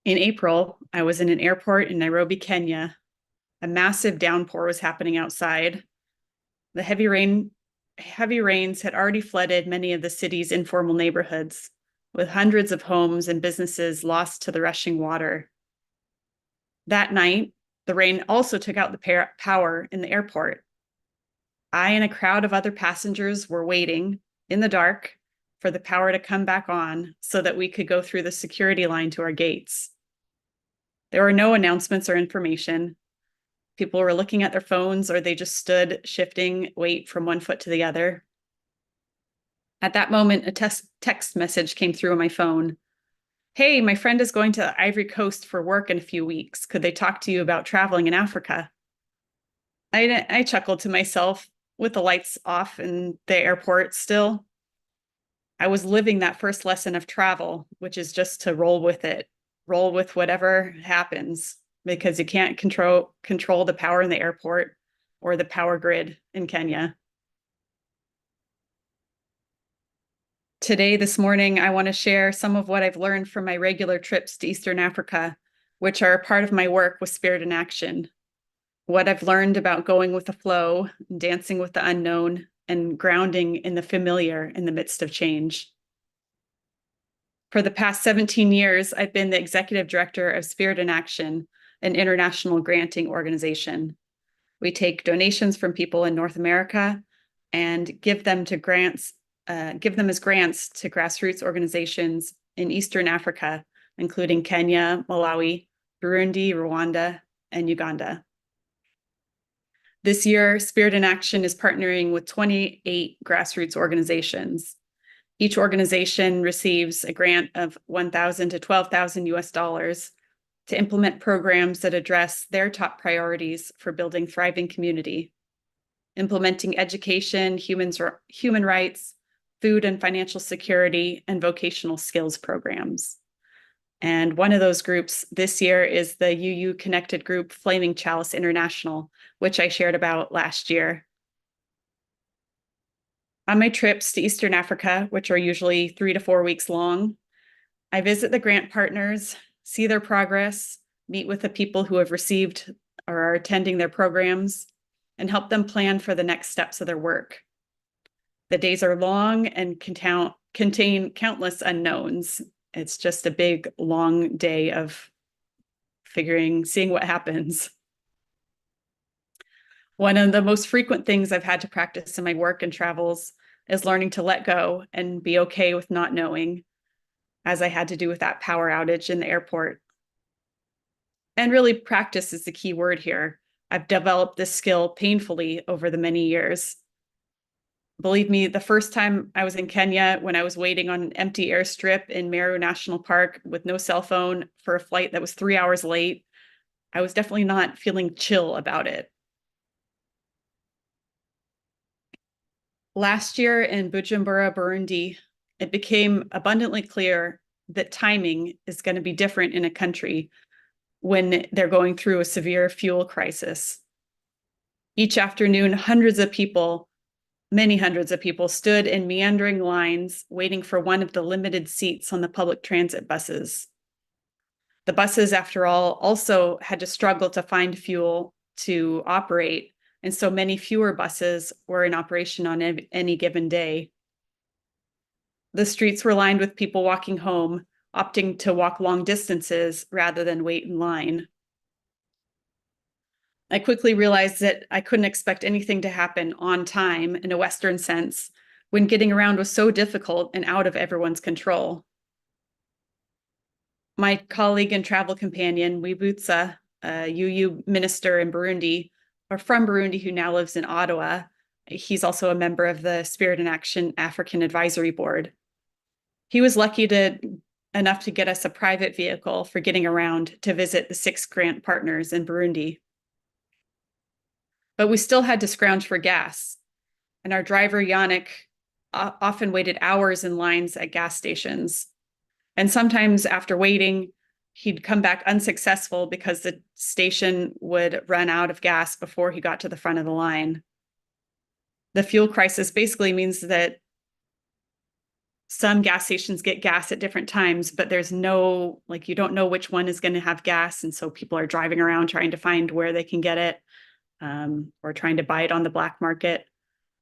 In April, I was in an airport in Nairobi, Kenya. A massive downpour was happening outside. The heavy rains had already flooded many of the city's informal neighborhoods, with hundreds of homes and businesses lost to the rushing water. That night, the rain also took out the power in the airport. I and a crowd of other passengers were waiting in the dark for the power to come back on so that we could go through the security line to our gates. There were no announcements or information. People were looking at their phones or they just stood shifting weight from one foot to the other. At that moment, a text message came through on my phone. Hey, my friend is going to Ivory Coast for work in a few weeks. Could they talk to you about traveling in Africa? I chuckled to myself with the lights off in the airport still. I was living that first lesson of travel, which is just to roll with it, roll with whatever happens, because you can't control the power in the airport or the power grid in Kenya. Today, this morning, I want to share some of what I've learned from my regular trips to Eastern Africa, which are a part of my work with Spirit in Action. What I've learned about going with the flow, dancing with the unknown, and grounding in the familiar in the midst of change. For the past 17 years, I've been the executive director of Spirit in Action, an international granting organization. We take donations from people in North America and give them as grants to grassroots organizations in Eastern Africa, including Kenya, Malawi, Burundi, Rwanda, and Uganda. This year, Spirit in Action is partnering with 28 grassroots organizations. Each organization receives a grant of $1,000 to $12,000 US to implement programs that address their top priorities for building thriving community, implementing education, human rights, food and financial security, and vocational skills programs. And one of those groups this year is the UU Connected Group Flaming Chalice International, which I shared about last year. On my trips to Eastern Africa, which are usually 3 to 4 weeks long, I visit the grant partners, see their progress, meet with the people who have received or are attending their programs, and help them plan for the next steps of their work. The days are long and contain countless unknowns. It's just a big, long day of seeing what happens. One of the most frequent things I've had to practice in my work and travels is learning to let go and be okay with not knowing, as I had to do with that power outage in the airport. And really, practice is the key word here. I've developed this skill painfully over the many years. Believe me, the first time I was in Kenya, when I was waiting on an empty airstrip in Meru National Park with no cell phone for a flight that was 3 hours late, I was definitely not feeling chill about it. Last year in Bujumbura, Burundi, it became abundantly clear that timing is going to be different in a country when they're going through a severe fuel crisis. Each afternoon, many hundreds of people stood in meandering lines waiting for one of the limited seats on the public transit buses. The buses, after all, also had to struggle to find fuel to operate, and so many fewer buses were in operation on any given day. The streets were lined with people walking home, opting to walk long distances rather than wait in line. I quickly realized that I couldn't expect anything to happen on time in a Western sense when getting around was so difficult and out of everyone's control. My colleague and travel companion, Wibutsa, a UU minister in Burundi, or from Burundi, who now lives in Ottawa. He's also a member of the Spirit in Action African Advisory Board. He was lucky enough to get us a private vehicle for getting around to visit the 6 grant partners in Burundi. But we still had to scrounge for gas, and our driver, Yannick, often waited hours in lines at gas stations. And sometimes after waiting, he'd come back unsuccessful because the station would run out of gas before he got to the front of the line. The fuel crisis basically means that Some gas stations get gas at different times, but there's no, like, you don't know which one is going to have gas. And so people are driving around trying to find where they can get it, or trying to buy it on the black market.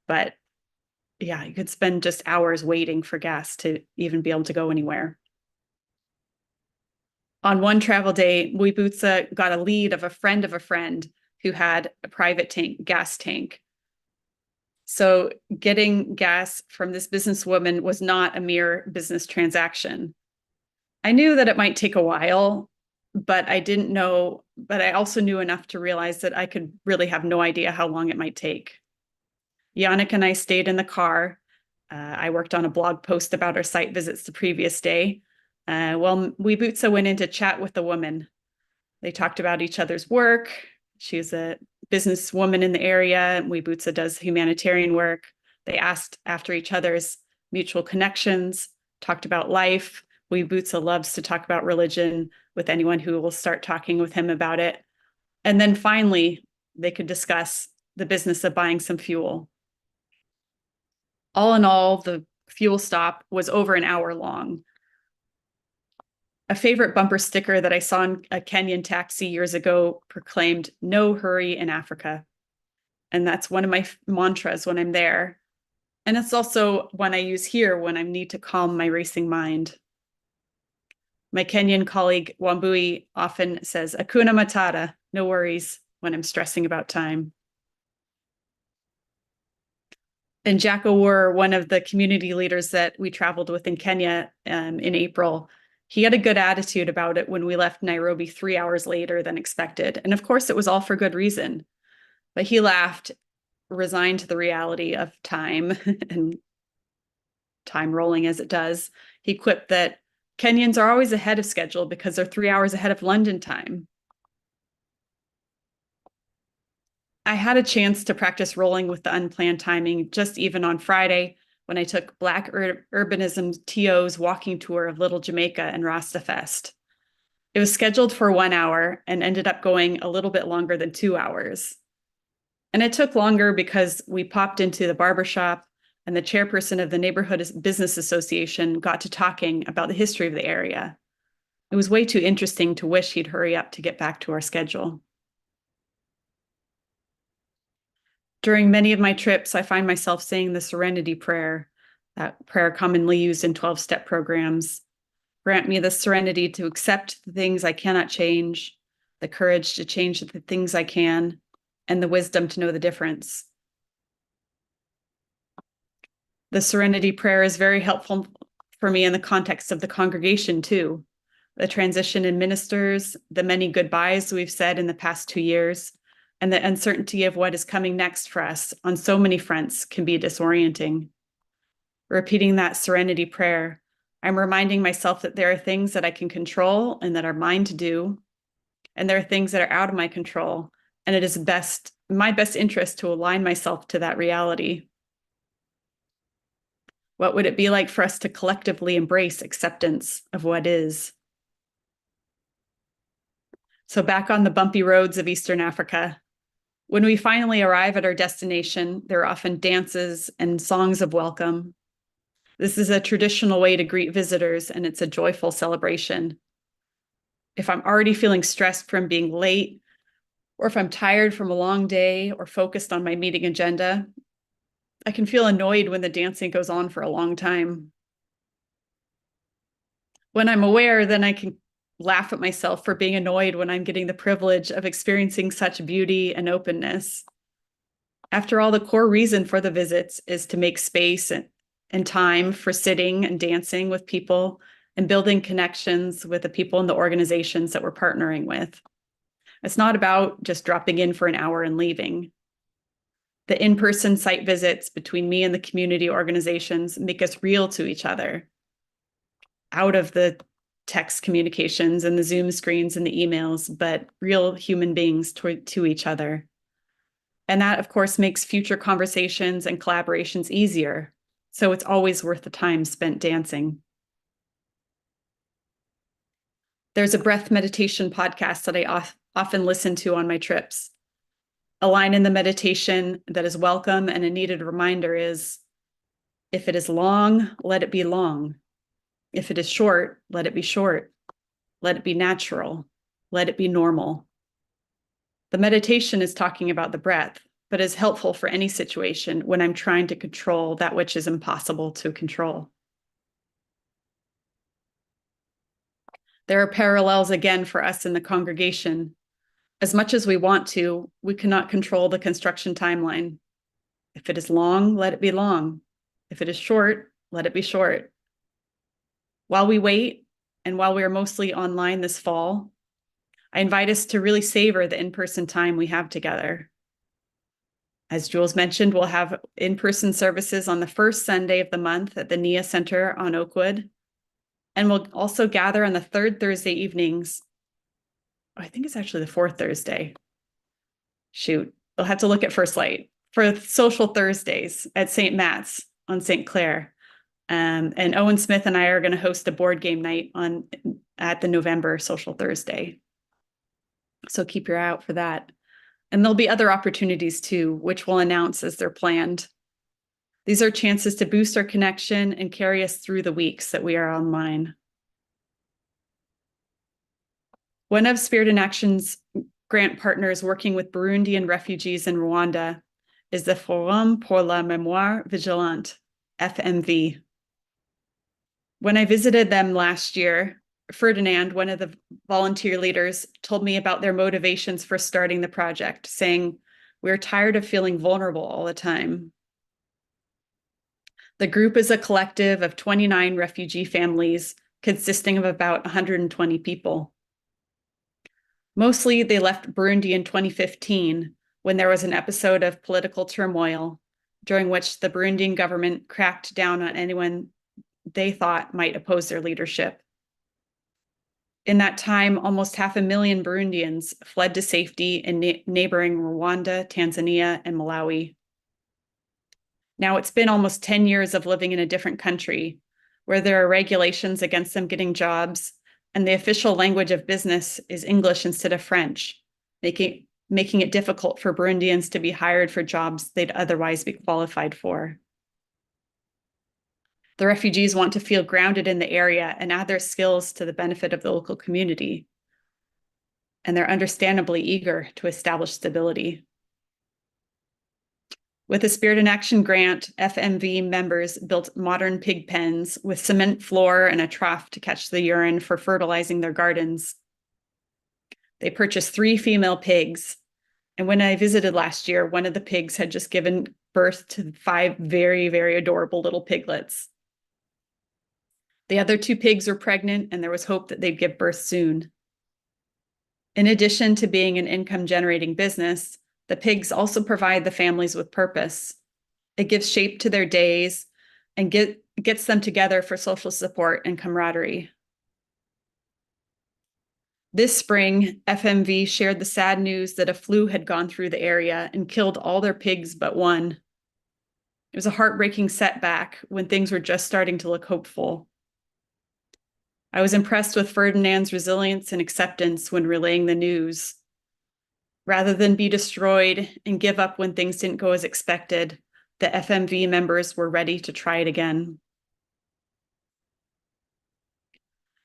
But yeah, you could spend just hours waiting for gas to even be able to go anywhere. On one travel day, Wiebutsa got a lead of a friend who had a private gas tank. So getting gas from this businesswoman was not a mere business transaction. I knew that it might take a while, but I also knew enough to realize that I could really have no idea how long it might take. Yannick and I stayed in the car. I worked on a blog post about our site visits the previous day. Wiebutsa went in to chat with the woman. They talked about each other's work. She's a businesswoman in the area. Wiebutsa does humanitarian work. They asked after each other's mutual connections, talked about life. Wiebutsa loves to talk about religion with anyone who will start talking with him about it. And then finally, they could discuss the business of buying some fuel. All in all, the fuel stop was over an hour long. A favorite bumper sticker that I saw in a Kenyan taxi years ago proclaimed, "No hurry in Africa." And that's one of my mantras when I'm there. And it's also one I use here when I need to calm my racing mind. My Kenyan colleague Wambui often says, "Hakuna Matata," no worries, when I'm stressing about time. And Jack Owuor, one of the community leaders that we traveled with in Kenya in April, he had a good attitude about it when we left Nairobi 3 hours later than expected. And of course, it was all for good reason. But he laughed, resigned to the reality of time and time rolling as it does. He quipped that Kenyans are always ahead of schedule because they're 3 hours ahead of London time. I had a chance to practice rolling with the unplanned timing just even on Friday when I took Black Urbanism TO's walking tour of Little Jamaica and Rastafest. It was scheduled for 1 hour and ended up going a little bit longer than 2 hours. And it took longer because we popped into the barbershop and the chairperson of the Neighborhood Business Association got to talking about the history of the area. It was way too interesting to wish he'd hurry up to get back to our schedule. During many of my trips, I find myself saying the Serenity Prayer, that prayer commonly used in 12-step programs. Grant me the serenity to accept the things I cannot change, the courage to change the things I can, and the wisdom to know the difference. The Serenity Prayer is very helpful for me in the context of the congregation, too. The transition in ministers, the many goodbyes we've said in the past 2 years, and the uncertainty of what is coming next for us on so many fronts can be disorienting. Repeating that Serenity Prayer, I'm reminding myself that there are things that I can control and that are mine to do, and there are things that are out of my control, and it is my best interest to align myself to that reality. What would it be like for us to collectively embrace acceptance of what is? So back on the bumpy roads of Eastern Africa, when we finally arrive at our destination, there are often dances and songs of welcome. This is a traditional way to greet visitors, and it's a joyful celebration. If I'm already feeling stressed from being late, or if I'm tired from a long day or focused on my meeting agenda, I can feel annoyed when the dancing goes on for a long time. When I'm aware, then I can laugh at myself for being annoyed when I'm getting the privilege of experiencing such beauty and openness. After all, the core reason for the visits is to make space and time for sitting and dancing with people and building connections with the people and the organizations that we're partnering with. It's not about just dropping in for an hour and leaving. The in-person site visits between me and the community organizations make us real to each other, out of the text communications and the Zoom screens and the emails, but real human beings to each other. And that, of course, makes future conversations and collaborations easier. So it's always worth the time spent dancing. There's a breath meditation podcast that I often listen to on my trips. A line in the meditation that is welcome and a needed reminder is, If it is long, let it be long. If it is short, let it be short. Let it be natural. Let it be normal. The meditation is talking about the breath, but is helpful for any situation when I'm trying to control that which is impossible to control. There are parallels again for us in the congregation. As much as we want to, we cannot control the construction timeline. If it is long, let it be long. If it is short, let it be short. While we wait, and while we are mostly online this fall, I invite us to really savor the in-person time we have together. As Jules mentioned, we'll have in-person services on the first Sunday of the month at the NIA Center on Oakwood. And we'll also gather on the third Thursday evenings. I think it's actually the fourth Thursday. Shoot, we'll have to look at First Light for Social Thursdays at St. Matt's on St. Clair. And Owen Smith and I are going to host a board game night at the November Social Thursday. So keep your eye out for that. And there'll be other opportunities too, which we'll announce as they're planned. These are chances to boost our connection and carry us through the weeks that we are online. One of Spirit in Action's grant partners working with Burundian refugees in Rwanda is the Forum pour la Mémoire Vigilante, FMV. When I visited them last year, Ferdinand, one of the volunteer leaders, told me about their motivations for starting the project, saying, "We're tired of feeling vulnerable all the time." The group is a collective of 29 refugee families consisting of about 120 people. Mostly they left Burundi in 2015 when there was an episode of political turmoil during which the Burundian government cracked down on anyone they thought might oppose their leadership. In that time, almost 500,000 Burundians fled to safety in neighboring Rwanda, Tanzania, and Malawi. Now it's been almost 10 years of living in a different country where there are regulations against them getting jobs, and the official language of business is English instead of French, making it difficult for Burundians to be hired for jobs they'd otherwise be qualified for. The refugees want to feel grounded in the area and add their skills to the benefit of the local community. And they're understandably eager to establish stability. With a Spirit in Action grant, FMV members built modern pig pens with cement floor and a trough to catch the urine for fertilizing their gardens. They purchased 3 female pigs. And when I visited last year, one of the pigs had just given birth to 5 very, very adorable little piglets. The other 2 pigs were pregnant, and there was hope that they'd give birth soon. In addition to being an income-generating business, the pigs also provide the families with purpose. It gives shape to their days and gets them together for social support and camaraderie. This spring, FMV shared the sad news that a flu had gone through the area and killed all their pigs but one. It was a heartbreaking setback when things were just starting to look hopeful. I was impressed with Ferdinand's resilience and acceptance when relaying the news. Rather than be destroyed and give up when things didn't go as expected, the FMV members were ready to try it again.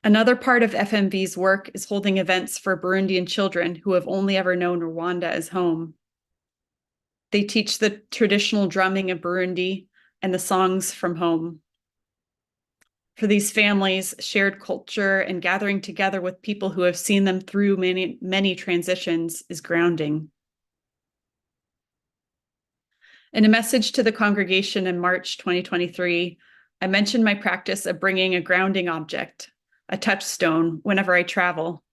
Another part of FMV's work is holding events for Burundian children who have only ever known Rwanda as home. They teach the traditional drumming of Burundi and the songs from home. For these families, shared culture and gathering together with people who have seen them through many, many transitions is grounding. In a message to the congregation in March 2023, I mentioned my practice of bringing a grounding object, a touchstone, whenever I travel.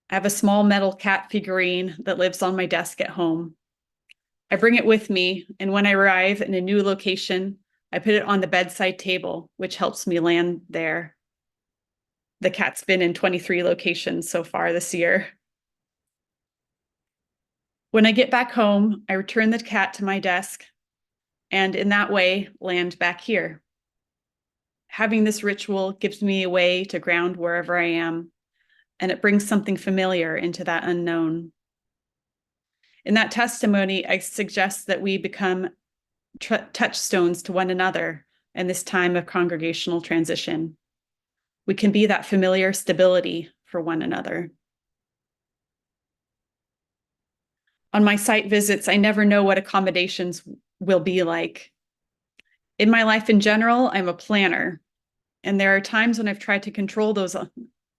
I have a small metal cat figurine that lives on my desk at home. I bring it with me, and when I arrive in a new location, I put it on the bedside table, which helps me land there. The cat's been in 23 locations so far this year. When I get back home, I return the cat to my desk, and in that way, land back here. Having this ritual gives me a way to ground wherever I am, and it brings something familiar into that unknown. In that testimony, I suggest that we become touchstones to one another in this time of congregational transition. We can be that familiar stability for one another. On my site visits, I never know what accommodations will be like. In my life in general, I'm a planner, and there are times when I've tried to control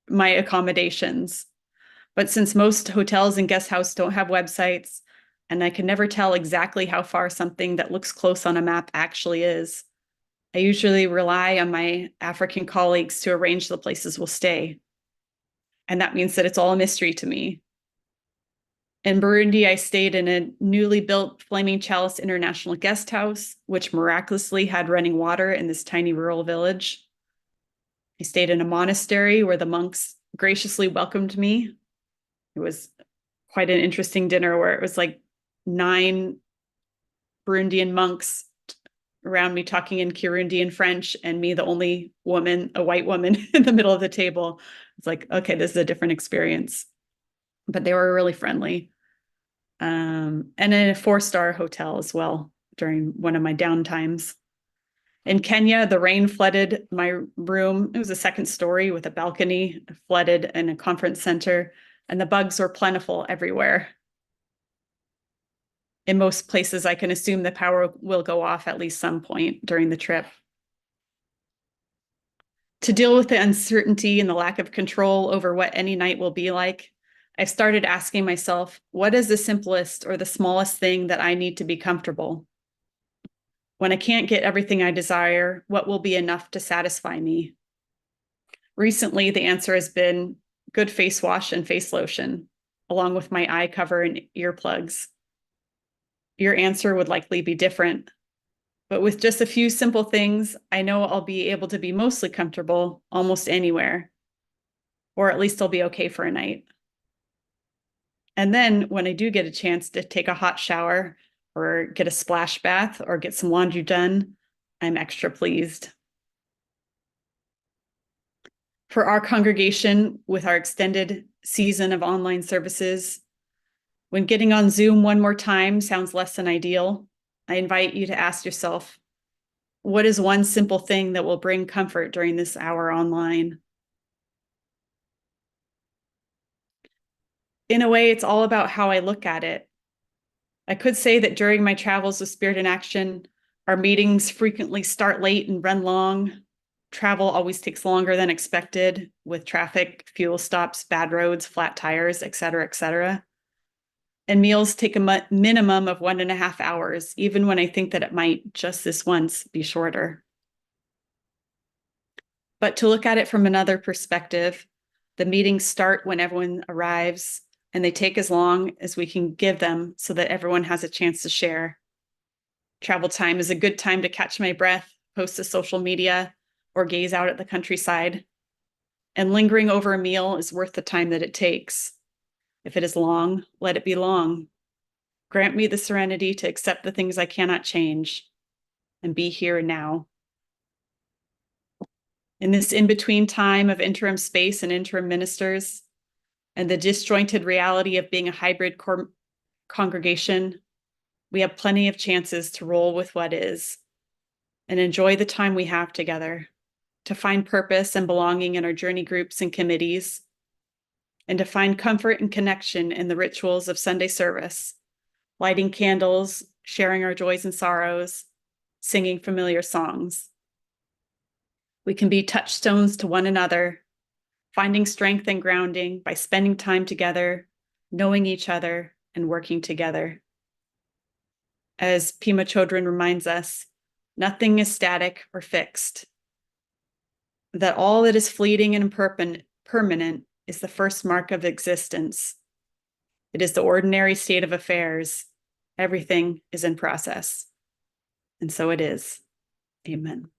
my accommodations. But since most hotels and guest houses don't have websites, and I can never tell exactly how far something that looks close on a map actually is, I usually rely on my African colleagues to arrange the places we'll stay. And that means that it's all a mystery to me. In Burundi, I stayed in a newly built Flaming Chalice International Guest House, which miraculously had running water in this tiny rural village. I stayed in a monastery where the monks graciously welcomed me. It was quite an interesting dinner where it was like 9 Burundian monks around me talking in Kirundi and French, and me, the only woman, a white woman in the middle of the table. It's like, okay, this is a different experience. But they were really friendly. And in a 4-star hotel as well during one of my downtimes. In Kenya, the rain flooded my room. It was a 2nd story with a balcony, flooded in a conference center, and the bugs were plentiful everywhere. In most places, I can assume the power will go off at least some point during the trip. To deal with the uncertainty and the lack of control over what any night will be like, I've started asking myself, what is the simplest or the smallest thing that I need to be comfortable? When I can't get everything I desire, what will be enough to satisfy me? Recently, the answer has been good face wash and face lotion, along with my eye cover and earplugs. Your answer would likely be different, but with just a few simple things, I know I'll be able to be mostly comfortable almost anywhere, or at least I'll be okay for a night. And then when I do get a chance to take a hot shower or get a splash bath or get some laundry done, I'm extra pleased. For our congregation, with our extended season of online services, when getting on Zoom one more time sounds less than ideal, I invite you to ask yourself, what is one simple thing that will bring comfort during this hour online? In a way, it's all about how I look at it. I could say that during my travels with Spirit in Action, our meetings frequently start late and run long. Travel always takes longer than expected with traffic, fuel stops, bad roads, flat tires, et cetera, et cetera. And meals take a minimum of 1.5 hours, even when I think that it might just this once be shorter. But to look at it from another perspective, the meetings start when everyone arrives, and they take as long as we can give them so that everyone has a chance to share. Travel time is a good time to catch my breath, post to social media, or gaze out at the countryside. And lingering over a meal is worth the time that it takes. If it is long, let it be long. Grant me the serenity to accept the things I cannot change and be here and now. In this in-between time of interim space and interim ministers, and the disjointed reality of being a hybrid congregation, we have plenty of chances to roll with what is and enjoy the time we have together, to find purpose and belonging in our journey groups and committees, and to find comfort and connection in the rituals of Sunday service, lighting candles, sharing our joys and sorrows, singing familiar songs. We can be touchstones to one another, finding strength and grounding by spending time together, knowing each other, and working together. As Pema Chodron reminds us, nothing is static or fixed, that all that is fleeting and permanent is the first mark of existence. It is the ordinary state of affairs. Everything is in process. And so it is. Amen.